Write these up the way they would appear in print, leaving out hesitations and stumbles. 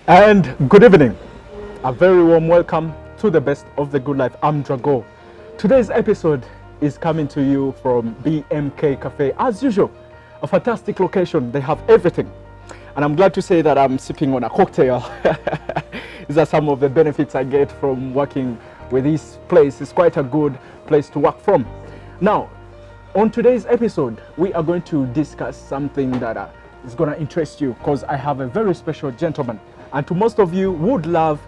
And good evening. A very warm welcome to the best of the good life. I'm Drago. Today's episode is coming to you from BMK Cafe. As usual, a fantastic location. They have everything. And I'm glad to say that I'm sipping on a cocktail. These are some of the benefits I get from working with this place. It's quite a good place to work from. Now, on today's episode, we are going to discuss something that is going to interest you because I have a very special gentleman. And to most of you, would love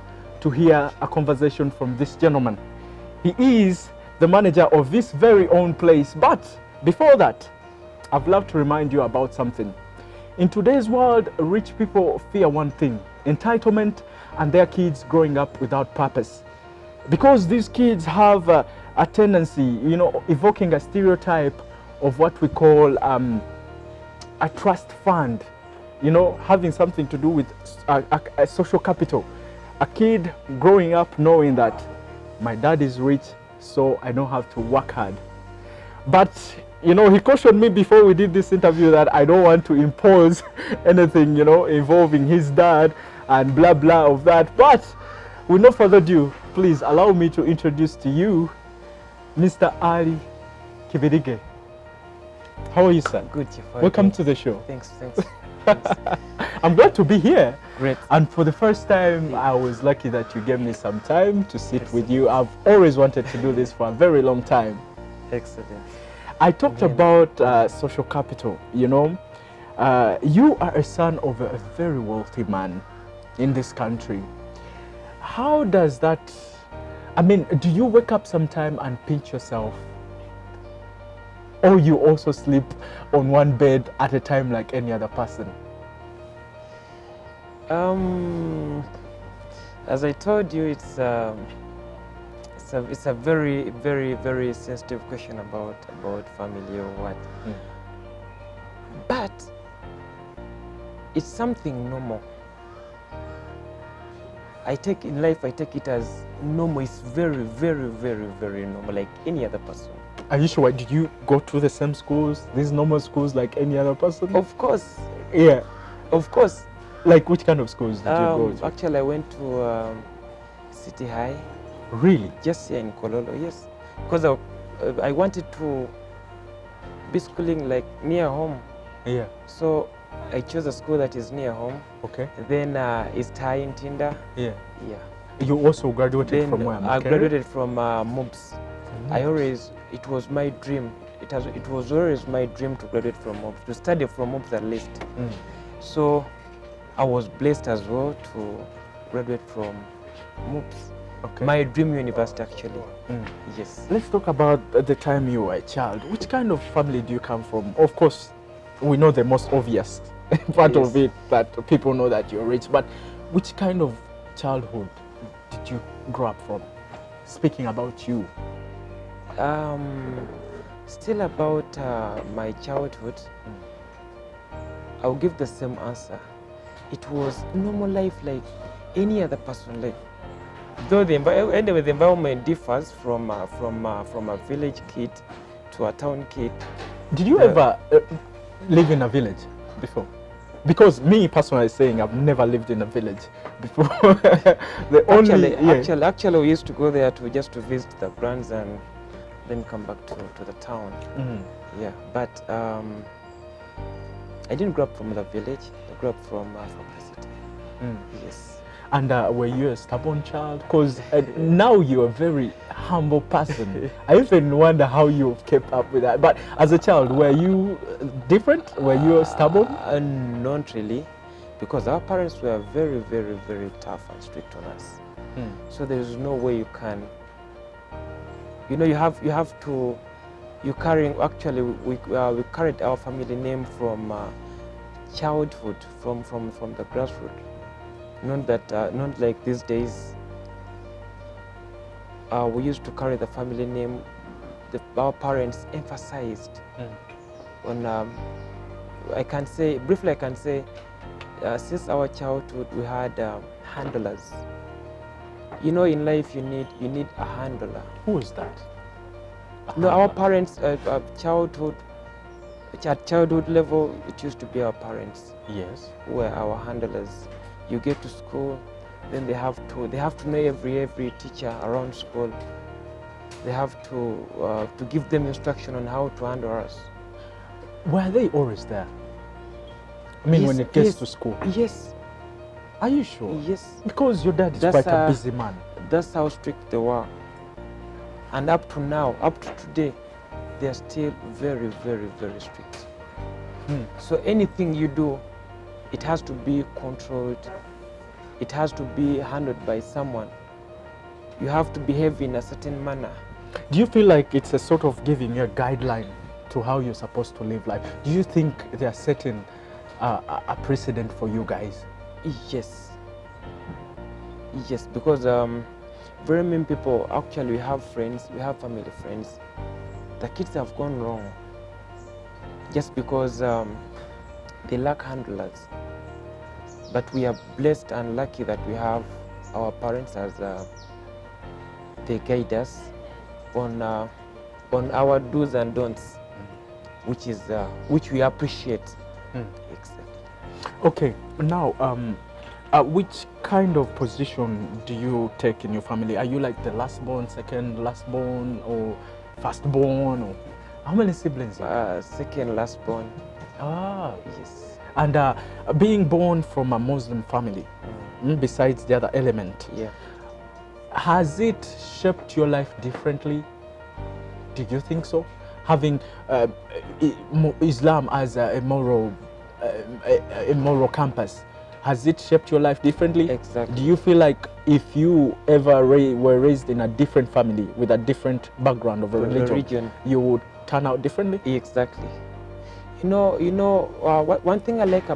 to hear a conversation from this gentleman. He is the manager of this very own place. But before that, I'd love to remind you about something. In today's world, rich people fear one thing: entitlement and their kids growing up without purpose. Because these kids have a tendency, evoking a stereotype of what we call a trust fund, having something to do with a social capital. A kid growing up knowing that my dad is rich, so I don't have to work hard. But, he cautioned me before we did this interview that I don't want to impose anything, involving his dad and blah, blah of that. But with no further ado, please allow me to introduce to you Mr. Ali Kibirige. How are you, sir? Good. Welcome to the show. Thanks. I'm glad to be here. Great. And for the first time, I was lucky that you gave me some time to sit with you. I've always wanted to do this for a very long time. Excellent. I talked about social capital. You are a son of a very wealthy man in this country. How does that, do you wake up sometime and pinch yourself? Or you also sleep on one bed at a time like any other person? As I told you, it's a very, very, very sensitive question about family or what. But it's something normal. I take it as normal. It's very, very, very, very normal, like any other person. Are you sure? Did you go to the same schools, these normal schools like any other person? Of course. Yeah. Of course. Like which kind of schools did you go to? Actually, I went to City High. Really? Just here in Kololo, yes. Because I wanted to be schooling like near home. Yeah. So I chose a school that is near home. Okay. Then it's Thai in Tinder. Yeah. Yeah. You also graduated from where? I graduated from MUBS. It was my dream. It was always my dream to graduate from MUBS, to study from MUBS at least. So I was blessed as well to graduate from MUBS. Okay. My dream university, actually. Yes. Let's talk about the time you were a child. Which kind of family do you come from? Of course, we know the most obvious part of it, that people know that you're rich. But which kind of childhood did you grow up from? Speaking about you. Still about my childhood, I'll give the same answer. It was normal life like any other person. Like, though the environment differs from a village kid to a town kid. Did you ever live in a village before? Because me personally saying I've never lived in a village before. Actually, we used to go there to visit the grands and then come back to the town. Yeah, but I didn't grow up from the village. I grew up from the city. Yes. And were you a stubborn child? Because now you're a very humble person. I even wonder how you've kept up with that. But as a child, were you different? Were you stubborn? Not really, because our parents were very, very, very tough and strict on us. So there is no way you can. You have to. Actually, we carried our family name from childhood, from the grassroots. Not like these days. We used to carry the family name. Our parents emphasized on. I can say briefly. Since our childhood, we had handlers. In life, you need a handler. Who is that? No, our parents childhood At childhood level, it used to be our parents Yes. who were our handlers. You get to school, then they have to know every teacher around school. They have to give them instruction on how to handle us. Were they always there? I mean, Yes, when it gets yes, to school. Yes. Are you sure? Yes. Because your dad is That's quite a busy man. That's how strict they were. And up to now, up to today, they are still very, very, very strict. So anything you do, it has to be controlled. It has to be handled by someone. You have to behave in a certain manner. Do you feel like it's a sort of giving you a guideline to how you're supposed to live life? Do you think they are setting a precedent for you guys? Yes. Yes, because very many people, actually we have friends, we have family friends, the kids have gone wrong just because they lack handlers. But we are blessed and lucky that we have our parents as they guide us on our do's and don'ts, which we appreciate. Exactly. Okay, now which kind of position do you take in your family? Are you like the last born, second last born, or first born, or how many siblings? Second last born. Ah, Yes. and being born from a Muslim family, besides the other element, Yeah. has it shaped your life differently? Do you think so? Having Islam as a moral compass, has it shaped your life differently? Exactly. Do you feel like if you ever were raised in a different family with a different background of a religion, you would turn out differently? Exactly. One thing I like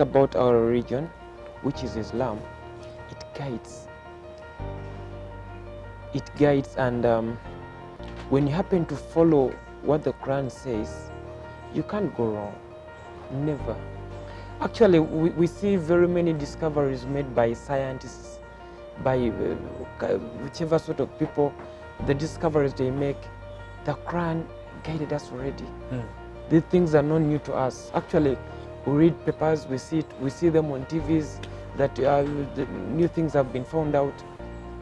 about our religion, which is Islam, it guides. It guides, and when you happen to follow what the Quran says, you can't go wrong. Never. Actually, we see very many discoveries made by scientists, by whichever sort of people, the discoveries they make, the Quran guided us already. These things are not new to us. Actually, we read papers, we see them on TVs, that the new things have been found out.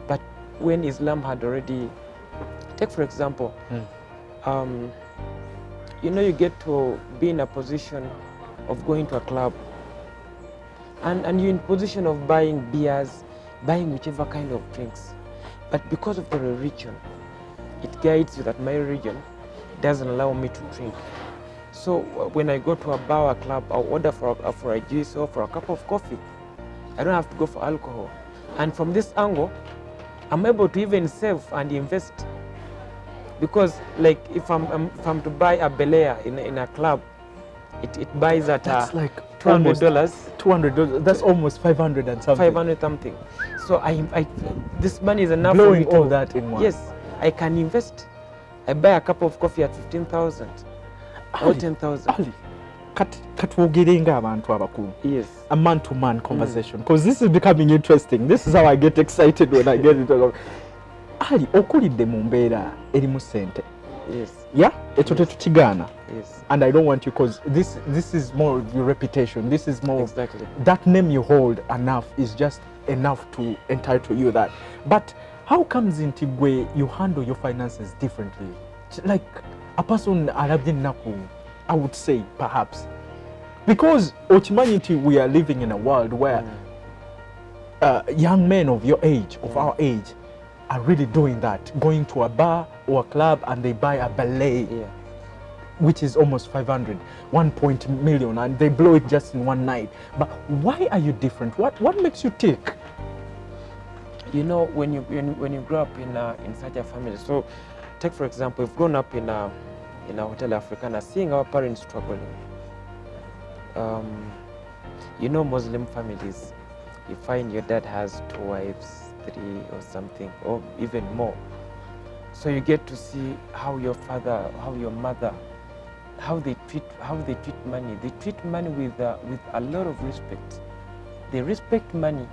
But when Islam had already, take for example, you get to be in a position of going to a club, and you're in position of buying beers, buying whichever kind of drinks. But because of the religion, it guides you that my religion doesn't allow me to drink. So when I go to a bar or club, I'll order for a juice or for a cup of coffee. I don't have to go for alcohol. And from this angle, I'm able to even save and invest. Because like if I'm to buy a Bel Air in a club, it buys at That's like $200. $200. That's almost 500 and something. 500 something. So I this money is enough blowing for me to, all that in one. Yes, I can invest. I buy a cup of coffee at 15,000 or 10,000. Katwogiringa abantu abakulu. Yes. A man-to-man conversation, because this is becoming interesting. This is how I get excited when I get into it. Ali okulidde mu mbeera erimu ssente. Yes. Yeah, ekyo tetukigaana. Yes. And I don't want you, because this is more of your reputation. This is more Exactly. that name you hold enough is just enough to entitle you that. But how comes in Tigwe you handle your finances differently? Like a person alabye naku, I would say perhaps. Because ochimanyi we are living in a world where young men of your age, of our age, are really doing that, going to a bar or a club and they buy a ballet, which is almost 500, 1 million, and they blow it just in one night. But why are you different? What makes you tick? You know, when you grow up in such a family, so take for example, we've grown up in a Hotel Africana, seeing our parents struggling. You know, Muslim families, you find your dad has 2 wives, 3 or something, or even more. So you get to see how your father, how your mother, how they treat money. They treat money with a lot of respect. They respect money.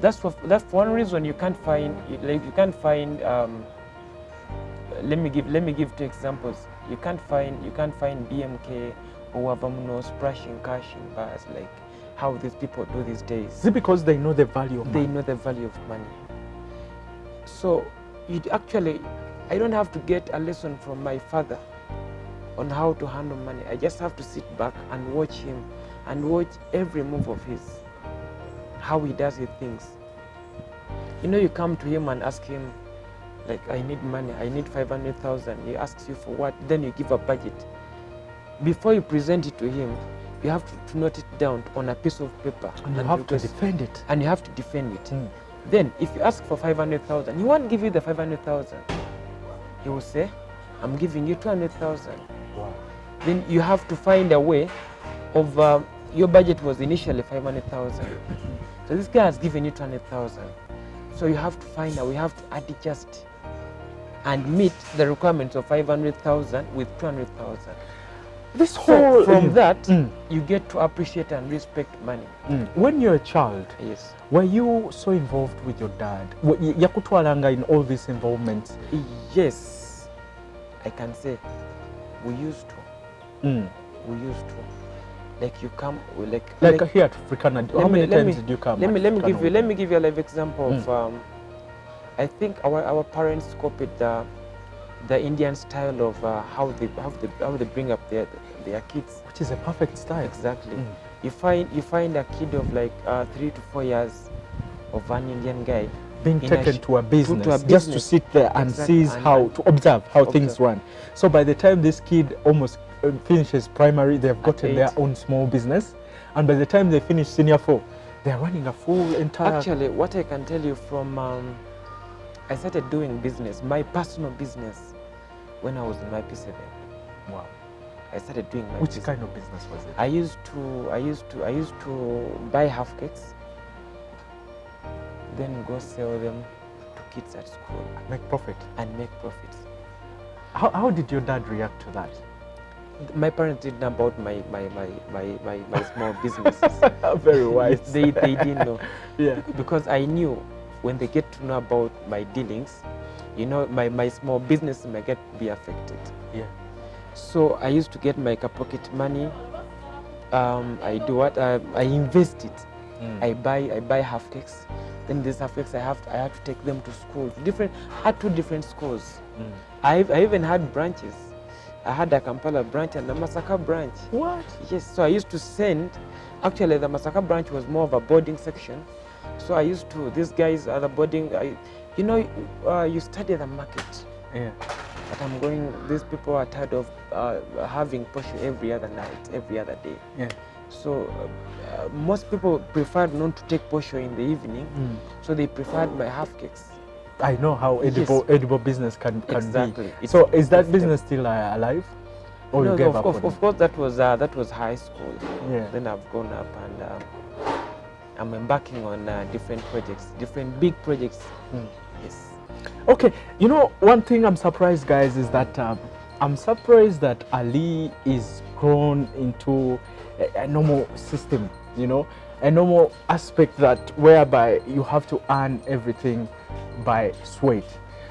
That's one reason you can't find let me give 2 examples. You can't find BMK or Wavamuno splashing cash in bars. Like how these people do these days. Is it because they know the value of They money? know the value of money. So I don't have to get a lesson from my father on how to handle money. I just have to sit back and watch him and watch every move of his, how he does his things. You come to him and ask him, like, I need money, I need 500,000. He asks you for what? Then you give a budget. Before you present it to him, you have to note it down on a piece of paper. And you have to defend it. And you have to defend it. Then, if you ask for 500,000, he won't give you the 500,000. He will say, I'm giving you 200,000. Wow. Then you have to find a way of, your budget was initially 500,000. So this guy has given you 200,000. So you have to find a way, you have to adjust and meet the requirements of 500,000 with 200,000. This whole From that, you get to appreciate and respect money. When you're a child, Yes. were you so involved with your dad? Yakutwalanga in all these involvements? Yes, I can say we used to. We used to. Like you come, like here at Africana, how many times did you come? Let me give you a live example of. I think our parents copied the Indian style of how they bring up their kids, which is a perfect style. Exactly. You find a kid of like 3 to 4 years of an Indian guy being taken to a business just to sit there and see how to observe how things run. So by the time this kid almost finishes primary, they have gotten their own small business, and by the time they finish senior 4, they are running a full entire. Actually, what I can tell you from I started doing business, my personal business, when I was in my P7. Wow. I started doing my Which business. kind of business was it? I used to buy half cakes, then go sell them to kids at school. Make profit. And make profits. How did your dad react to that? My parents didn't know about my small businesses. Very wise. They didn't know. Yeah. Because I knew when they get to know about my dealings, my small business might be affected. Yeah. So I used to get my pocket money. I do what? I invest it. I buy half cakes. Then these half cakes I have to take them to school. I had 2 different schools. I even had branches. I had a Kampala branch and a Masaka branch. What? Yes. So I used to send. Actually, the Masaka branch was more of a boarding section. So I used to. These guys are the boarding. You study the market. Yeah. But I'm going. These people are tired of having posho every other night, every other day. Yeah. So most people preferred not to take posho in the evening. So they preferred my half cakes. I know how edible business can exactly. be. So is that business still alive? Or no, you gave up? Of course, that was high school. Yeah. Then I've gone up and I'm embarking on different projects, different big projects. Yes. Okay, one thing I'm surprised, guys, is that I'm surprised that Ali is grown into a normal system, a normal aspect that whereby you have to earn everything by sweat.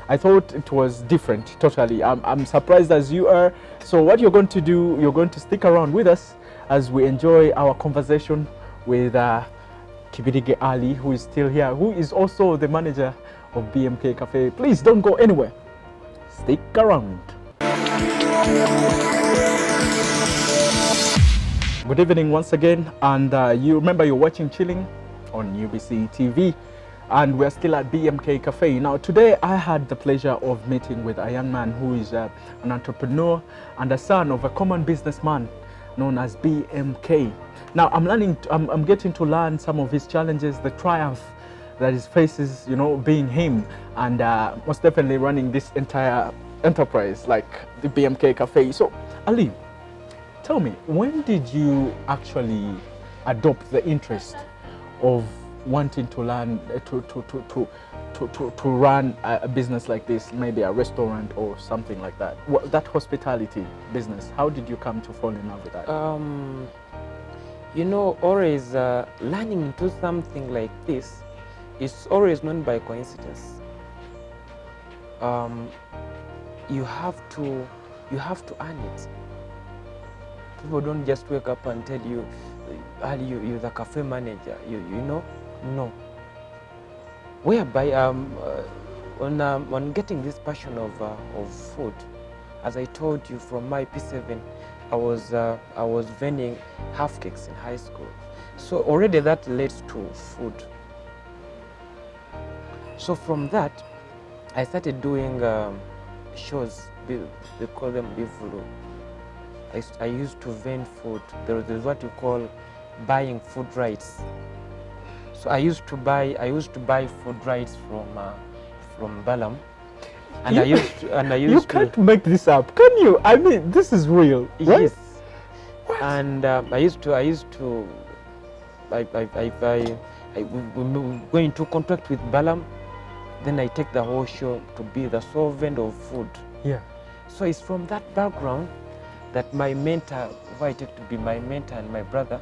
I thought it was different totally. I'm surprised as you are. So what you're going to do, you're going to stick around with us as we enjoy our conversation with Kibirige Ali, who is still here, who is also the manager of BMK Cafe. Please don't go anywhere. Stick around. Good evening once again, and you remember you're watching Chilling on UBC TV, and we're still at BMK Cafe. Now today I had the pleasure of meeting with a young man who is an entrepreneur and a son of a common businessman known as BMK. Now I'm getting to learn some of his challenges, the triumph that he faces, being him, and most definitely running this entire enterprise like the BMK Cafe. So Ali, tell me, when did you actually adopt the interest of wanting to learn to run a business like this, maybe a restaurant or something like that? That hospitality business, how did you come to fall in love with that? Always learning into something like this is always not by coincidence. You have to earn it. People don't just wake up and tell you, Ali, you're the cafe manager, you know? No. Whereby on getting this passion of food, as I told you, from my P7, I was vending half cakes in high school. So already that led to food. So from that, I started doing shows. They call them bivulu. I used to vend food. There was what you call buying food rights. So I used to buy food rights from Balam, and I used to. You can't make this up, can you? I mean, this is real, right? Yes. What? And I used to. We go into contract with Balam. Then I take the whole show to be the sole vendor of food. Yeah. So it's from that background that my mentor, who I take to be my mentor and my brother,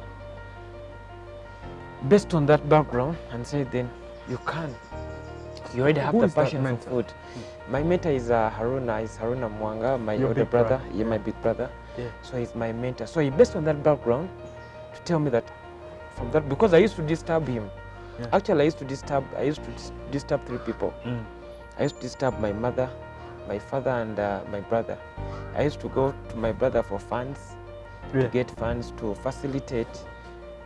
based on that background, and said, then you can. You already have the passion for food. My mentor is Haruna Mwanga, my older brother. Yeah, my big brother. Yeah. So he's my mentor. So he based on that background to tell me that from that, because I used to disturb him. Yeah. Actually, I used to disturb three people. I used to disturb my mother, my father, and my brother. I used to go to my brother for funds, to get funds, to facilitate,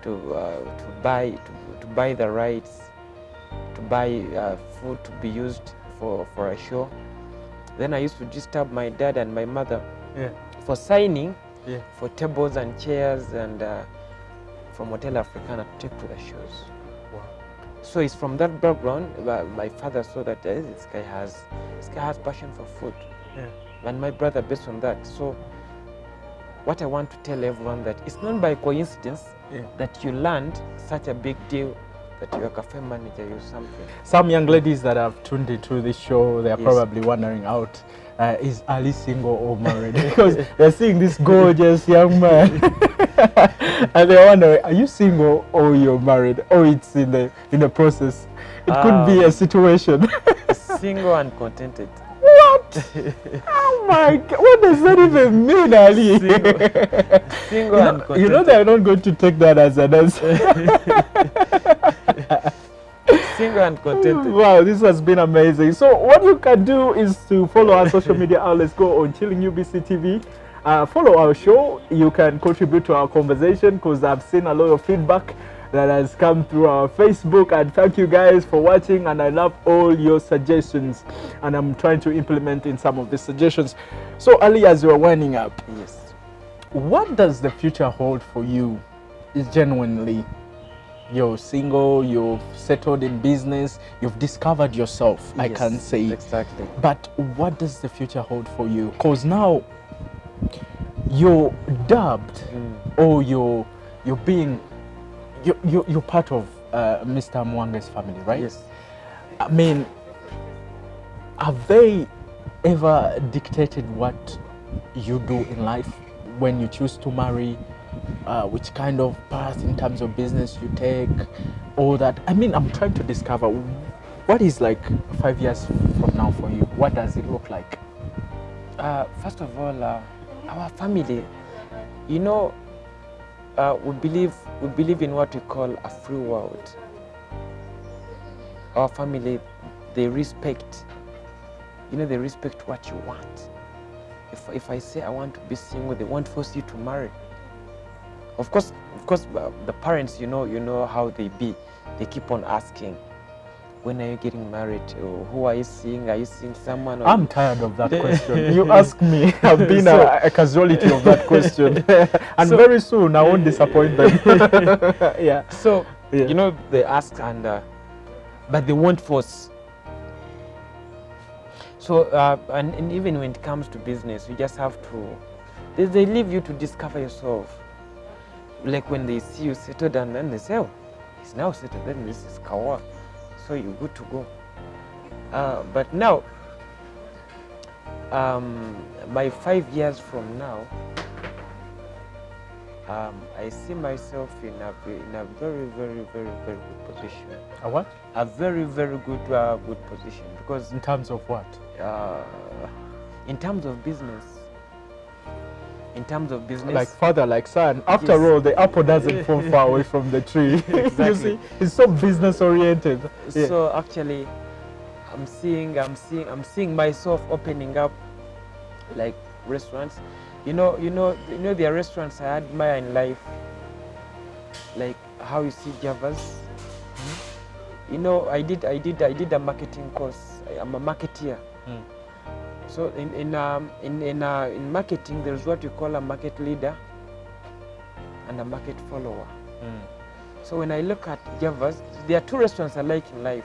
to buy the rights, to buy food to be used for a show. Then I used to disturb my dad and my mother for signing for tables and chairs and from Hotel Africana to take to the shows. Wow. So it's from that background. My father saw that this guy has passion for food, and my brother based on that. So what I want to tell everyone that it's not by coincidence that you learned such a big deal that you're a cafe manager, you're something. Some young ladies that have tuned into this show, they are probably wondering out, is Ali single or married? Because they're seeing this gorgeous young man and they're wondering, are you single or you're married? Or it's in the process. It could be a situation. Single and contented. What? Oh my God! What does that even mean, Ali? Single and contented. You know they're not going to take that as an answer. Single and contented. Wow, this has been amazing. So what you can do is to follow our social media outlets. Go on Chilling UBC TV. Follow our show. You can contribute to our conversation because I've seen a lot of feedback that has come through our Facebook, and thank you guys for watching, and I love all your suggestions and I'm trying to implement in some of the suggestions. So Ali, as you're winding up, what does the future hold for you? Is genuinely, you're single, you've settled in business, you've discovered yourself, I can say. Exactly. But what does the future hold for you? Because now you're dubbed or you're being you're part of Mr. Mwanga's family, right? Yes. I mean, have they ever dictated what you do in life when you choose to marry? Which kind of path in terms of business you take, all that? I mean, I'm trying to discover what is like 5 years from now for you. What does it look like? First of all, our family, you know, we believe in what we call a free world. Our family, they respect, they respect what you want. If I say I want to be single, they won't force you to marry. Of course, the parents, you know how they be. They keep on asking, when are you getting married? Or who are you seeing? Are you seeing someone? I'm tired of that question. You ask me, I've been a casualty of that question. And very soon I won't disappoint them. So, they ask, and but they won't force. So, and even when it comes to business, you just have to, they leave you to discover yourself. Like when they see you settled, and then they say, oh, he's now settled, then this is Kawa. So you're good to go. But now, by 5 years from now, I see myself in a very, very, very, very good position. A what? A very, very good position. Because in terms of what? In terms of business, in terms of business. Like father, like son. After Yes. all, the apple doesn't fall far away from the tree. You Exactly. see, it's so business oriented. Yeah. So actually, I'm seeing myself opening up like restaurants. There are restaurants I admire in life, like how you see Javas. I did a marketing course. I'm a marketeer. So in marketing, there's what you call a market leader and a market follower. So when I look at Javas, there are two restaurants I like in life.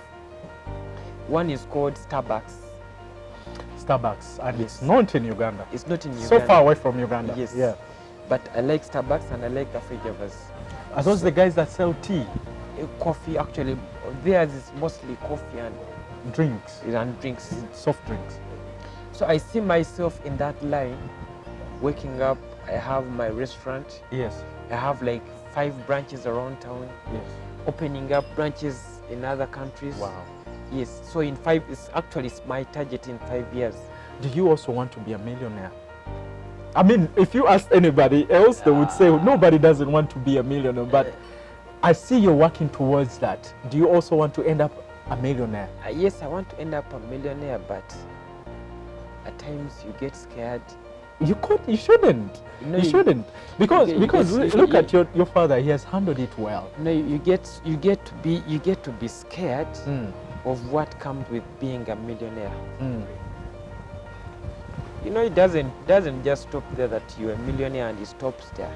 One is called Starbucks. Starbucks, and Yes. it's not in Uganda. It's not in Uganda. So far away from Uganda. Yes. Yeah. But I like Starbucks and I like Cafe Javas. Are those the guys that sell tea, Coffee, actually, theirs is mostly coffee drinks, and drinks. soft drinks? So I see myself in that line, waking up, I have my restaurant. Yes. I have like 5 branches around town, Yes. opening up branches in other countries. Wow. Yes, so it's my target in 5 years. Do you also want to be a millionaire? I mean, if you ask anybody else, they would say nobody doesn't want to be a millionaire, but I see you're working towards that. Do you also want to end up a millionaire? Yes, I want to end up a millionaire, but at times you get scared. You shouldn't. No, you shouldn't. Because look at your father, he has handled it well. No, you get to be scared of what comes with being a millionaire. It doesn't just stop there that you're a millionaire and it stops there.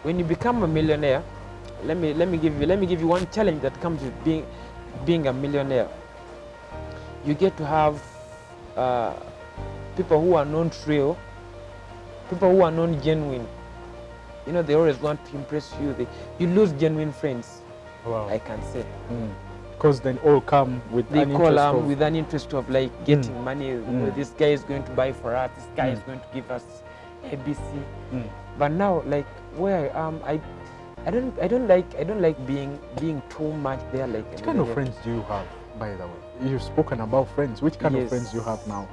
When you become a millionaire, let me give you one challenge that comes with being a millionaire. You get to have people who are not real, people who are not genuine. They always want to impress you. You lose genuine friends. Wow. I can say. Because they all come with They an call interest of, with an interest of like getting money. This guy is going to buy for us. This guy is going to give us ABC. But now, like where I am, I don't like being too much there. Like Which kind of friends do you have, by the way? You've spoken about friends. Which kind of friends do you have now?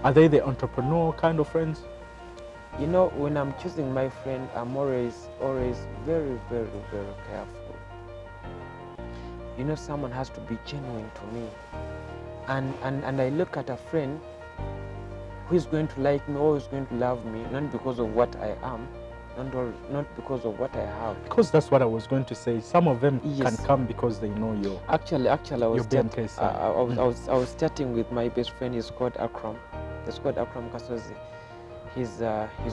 Are they the entrepreneur kind of friends? When I'm choosing my friend, I'm always very, very, very careful. Someone has to be genuine to me. And I look at a friend who is going to like me or is going to love me, not because of what I am, not because of what I have. Because that's what I was going to say. Some of them Yes. can come because they know you. Actually, I was Bmk'S. I was chatting with my best friend. He's called Akram. He's called Akram Kasozi. He's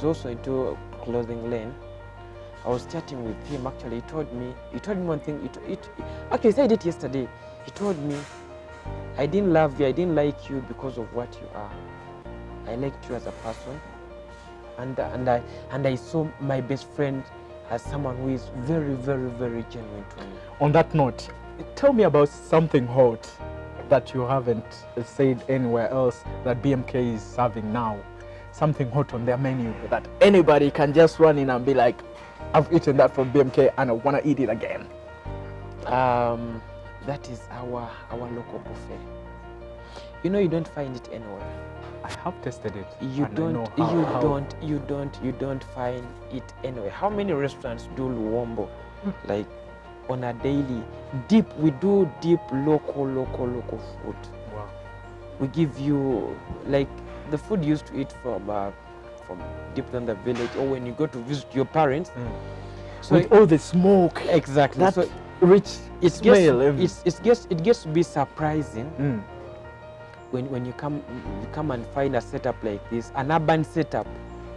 also into clothing lane. I was chatting with him. Actually, he told me one thing. Actually, he said it yesterday. He told me, I didn't love you. I didn't like you because of what you are. I liked you as a person, and I saw my best friend as someone who is very, very, very genuine to me. On that note, tell me about something hot that you haven't said anywhere else that BMK is serving now. Something hot on their menu that anybody can just run in and be like, I've eaten that from BMK and I want to eat it again. That is our local buffet. You don't find it anywhere. I have tested it. You don't find it anywhere. How many restaurants do Luombo? Like on a daily we do deep local food. Wow. We give you like the food you used to eat from deep down the village, or when you go to visit your parents. So with all the smoke, exactly. that so rich smell. It gets to be surprising when you come and find a setup like this, an urban setup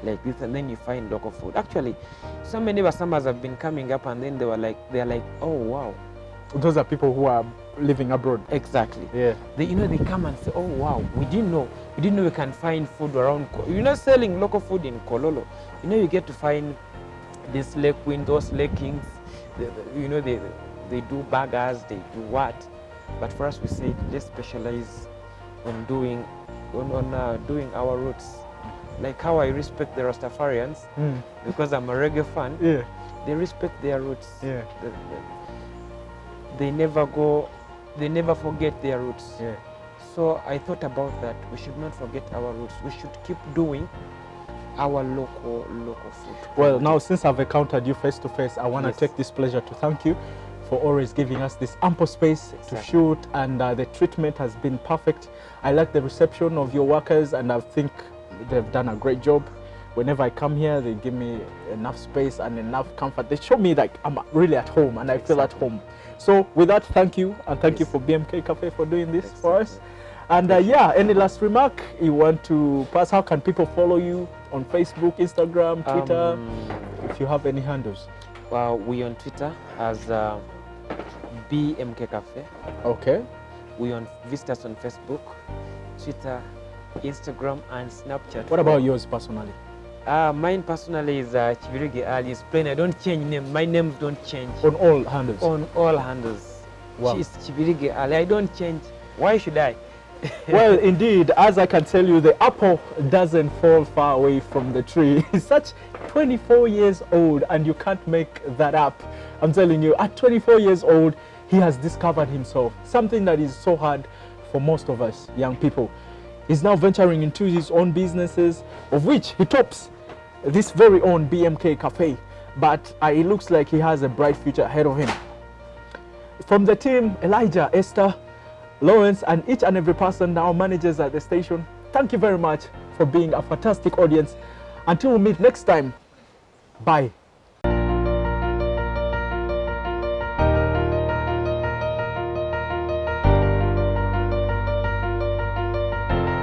like this, and then you find local food. Actually, so many Basamas have been coming up, and then they're like, oh wow. Those are people who are living abroad. Exactly. Yeah. They come and say, oh wow, we didn't know we can find food around. You're not selling local food in Kololo. You get to find this Lake Queen, those Lake Kings. They do burgers, they do what. But for us, we say let's specialize on doing our roots. Like how I respect the Rastafarians because I'm a reggae fan. Yeah. They respect their roots. Yeah. They never forget their roots. Yeah. So I thought about that. We should not forget our roots. We should keep doing our local food. Well, now since I've encountered you face to face, I want to Yes. take this pleasure to thank you for always giving us this ample space to Exactly. shoot, and the treatment has been perfect. I like the reception of your workers, and I think they've done a great job. Whenever I come here, they give me enough space and enough comfort. They show me like I'm really at home, and I feel at home. So with that, thank you, and thank you Yes. for BMK Cafe for doing this for us. Exactly. And yeah, any last remark you want to pass? How can people follow you on Facebook, Instagram, Twitter? If you have any handles. Well, we on Twitter as BMK Cafe. Okay. We on visit us on Facebook, Twitter, Instagram, and Snapchat. What about yours personally? Mine personally is Kibirige Ali. It's plain. I don't change name. My names don't change On all handles. on all handles. Wow. It's Kibirige Ali. I don't change. Why should I? Well, indeed, as I can tell you, the apple doesn't fall far away from the tree. He's such 24 years old, and you can't make that up. I'm telling you, at 24 years old, he has discovered himself, something that is so hard for most of us young people. He's now venturing into his own businesses, of which he tops this very own BMK Cafe. But it looks like he has a bright future ahead of him. From the team, Elijah, Esther, Lawrence, and each and every person now managers at the station, thank you very much for being a fantastic audience. Until we meet next time, bye.